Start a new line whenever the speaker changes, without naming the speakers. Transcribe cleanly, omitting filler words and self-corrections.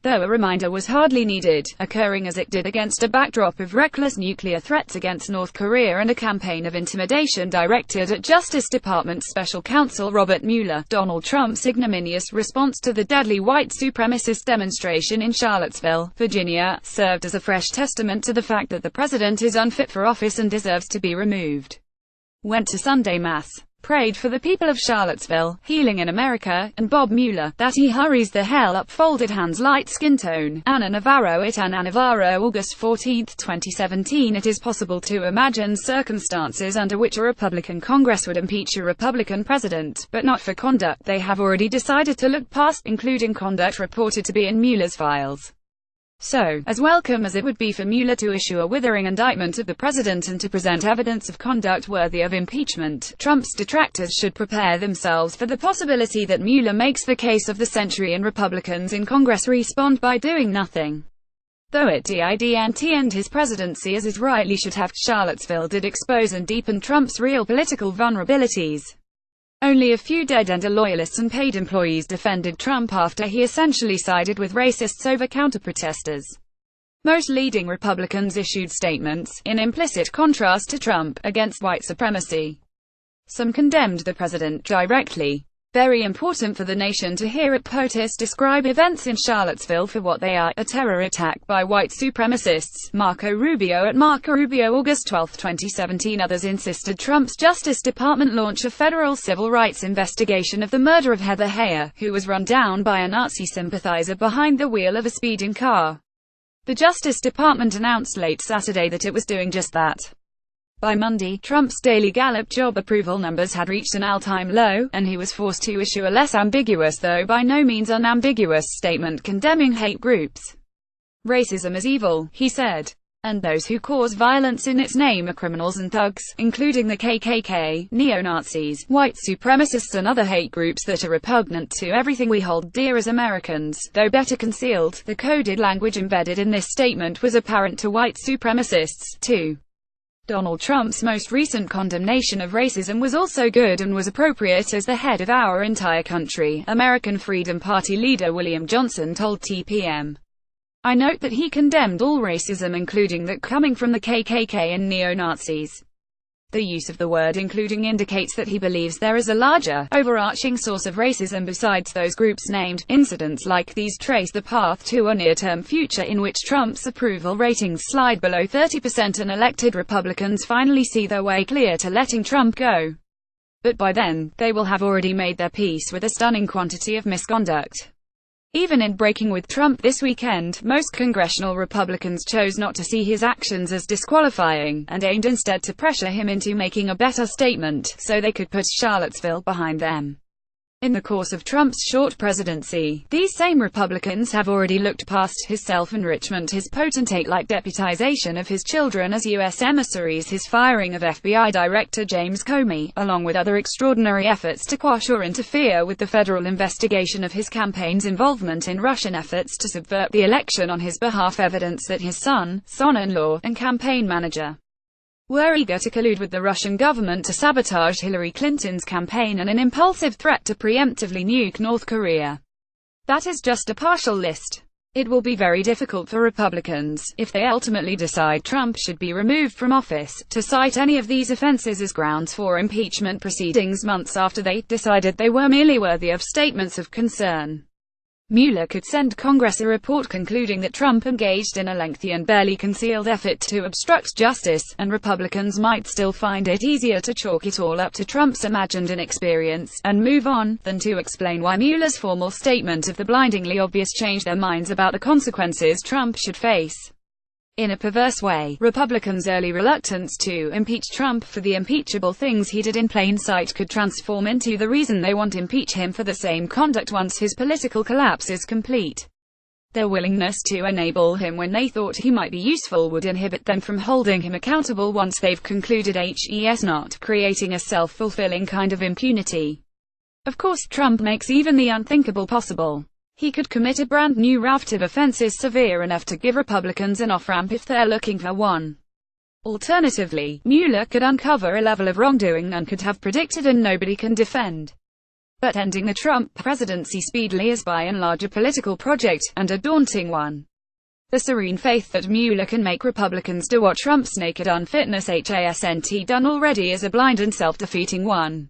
though a reminder was hardly needed, occurring as it did against a backdrop of reckless nuclear threats against North Korea and a campaign of intimidation directed at Justice Department Special Counsel Robert Mueller. Donald Trump's ignominious response to the deadly white supremacist demonstration in Charlottesville, Virginia, served as a fresh testament to the fact that the president is unfit for office and deserves to be removed. Went to Sunday Mass, prayed for the people of Charlottesville, healing in America, and Bob Mueller, that he hurries the hell up. Folded hands, light skin tone. Ana Navarro. Ana Navarro, August 14, 2017. It is possible to imagine circumstances under which a Republican Congress would impeach a Republican president, but not for conduct they have already decided to look past, including conduct reported to be in Mueller's files. So, as welcome as it would be for Mueller to issue a withering indictment of the president and to present evidence of conduct worthy of impeachment, Trump's detractors should prepare themselves for the possibility that Mueller makes the case of the century and Republicans in Congress respond by doing nothing. Though it didn't end his presidency as it rightly should have, Charlottesville did expose and deepen Trump's real political vulnerabilities. Only a few dead-end loyalists and paid employees defended Trump after he essentially sided with racists over counter-protesters. Most leading Republicans issued statements, in implicit contrast to Trump, against white supremacy. Some condemned the president directly. Very important for the nation to hear it. POTUS describe events in Charlottesville for what they are, a terror attack by white supremacists. Marco Rubio. At Marco Rubio, August 12, 2017. Others insisted Trump's Justice Department launch a federal civil rights investigation of the murder of Heather Heyer, who was run down by a Nazi sympathizer behind the wheel of a speeding car. The Justice Department announced late Saturday that it was doing just that. By Monday, Trump's daily Gallup job approval numbers had reached an all-time low, and he was forced to issue a less ambiguous, though by no means unambiguous, statement condemning hate groups. Racism is evil, he said, and those who cause violence in its name are criminals and thugs, including the KKK, neo-Nazis, white supremacists and other hate groups that are repugnant to everything we hold dear as Americans. Though better concealed, the coded language embedded in this statement was apparent to white supremacists, too. Donald Trump's most recent condemnation of racism was also good and was appropriate as the head of our entire country, American Freedom Party leader William Johnson told TPM. I note that he condemned all racism, including that coming from the KKK and neo-Nazis. The use of the word including indicates that he believes there is a larger, overarching source of racism besides those groups named. Incidents like these trace the path to a near-term future in which Trump's approval ratings slide below 30% and elected Republicans finally see their way clear to letting Trump go. But by then, they will have already made their peace with a stunning quantity of misconduct. Even in breaking with Trump this weekend, most congressional Republicans chose not to see his actions as disqualifying, and aimed instead to pressure him into making a better statement, so they could put Charlottesville behind them. In the course of Trump's short presidency, these same Republicans have already looked past his self-enrichment, his potentate-like deputization of his children as U.S. emissaries, his firing of FBI Director James Comey, along with other extraordinary efforts to quash or interfere with the federal investigation of his campaign's involvement in Russian efforts to subvert the election on his behalf, evidence that his son-in-law, and campaign manager were eager to collude with the Russian government to sabotage Hillary Clinton's campaign, and an impulsive threat to preemptively nuke North Korea. That is just a partial list. It will be very difficult for Republicans, if they ultimately decide Trump should be removed from office, to cite any of these offenses as grounds for impeachment proceedings months after they decided they were merely worthy of statements of concern. Mueller could send Congress a report concluding that Trump engaged in a lengthy and barely concealed effort to obstruct justice, and Republicans might still find it easier to chalk it all up to Trump's imagined inexperience, and move on, than to explain why Mueller's formal statement of the blindingly obvious changed their minds about the consequences Trump should face. In a perverse way, Republicans' early reluctance to impeach Trump for the impeachable things he did in plain sight could transform into the reason they want to impeach him for the same conduct once his political collapse is complete. Their willingness to enable him when they thought he might be useful would inhibit them from holding him accountable once they've concluded HES not, creating a self-fulfilling kind of impunity. Of course, Trump makes even the unthinkable possible. He could commit a brand new raft of offenses severe enough to give Republicans an off-ramp if they're looking for one. Alternatively, Mueller could uncover a level of wrongdoing none could have predicted and nobody can defend. but ending the Trump presidency speedily is by and large a political project, and a daunting one. The serene faith that Mueller can make Republicans do what Trump's naked unfitness hasn't done already is a blind and self-defeating one.